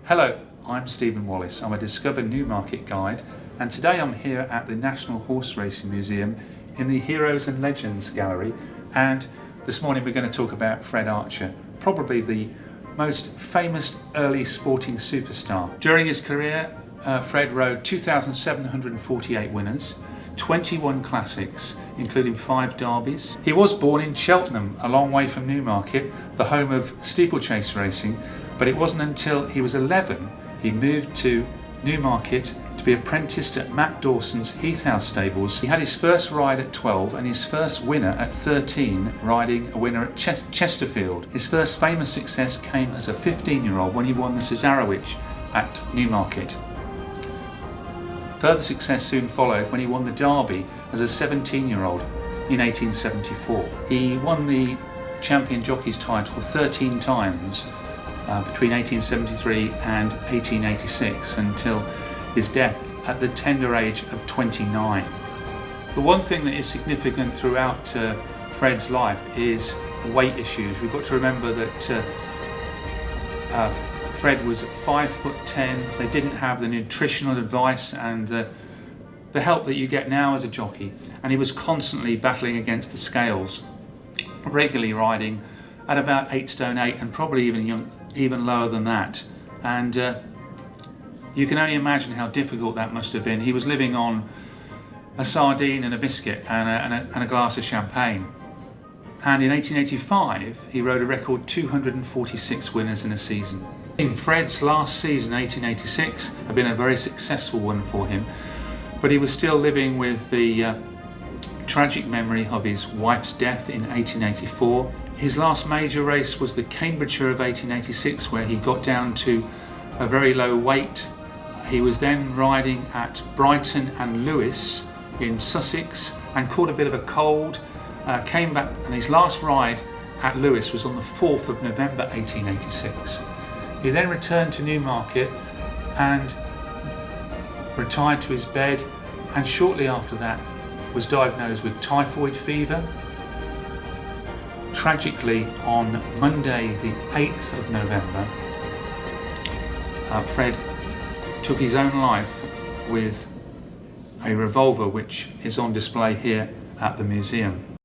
Hello, I'm Stephen Wallace. I'm a Discover Newmarket guide, and today I'm here at the National Horse Racing Museum in the Heroes and Legends Gallery, and this morning we're going to talk about Fred Archer, probably the most famous early sporting superstar. During his career, Fred rode 2,748 winners, 21 classics, including 5 derbies. He was born in Cheltenham, a long way from Newmarket, the home of steeplechase racing, but it wasn't until he was 11 he moved to Newmarket to be apprenticed at Matt Dawson's Heath House stables. He had his first ride at 12 and his first winner at 13, riding a winner at Chesterfield. His first famous success came as a 15-year-old when he won the Cesarewitch at Newmarket. Further success soon followed when he won the Derby as a 17-year-old in 1874. He won the champion jockey's title 13 times between 1873 and 1886 until his death at the tender age of 29. The one thing that is significant throughout Fred's life is weight issues. We've got to remember that Fred was 5'10". They didn't have the nutritional advice and the help that you get now as a jockey, and he was constantly battling against the scales, regularly riding at about 8 stone 8 and probably even lower than that. And you can only imagine how difficult that must have been. He was living on a sardine and a biscuit and a glass of champagne. And in 1885 he rode a record 246 winners in a season. Fred's last season, 1886, had been a very successful one for him, but he was still living with the tragic memory of his wife's death in 1884. His last major race was the Cambridgeshire of 1886, where he got down to a very low weight. He was then riding at Brighton and Lewes in Sussex and caught a bit of a cold, came back, and his last ride at Lewes was on the 4th of November 1886. He then returned to Newmarket and retired to his bed, and shortly after that was diagnosed with typhoid fever. Tragically, on Monday the 8th of November, Fred took his own life with a revolver which is on display here at the museum.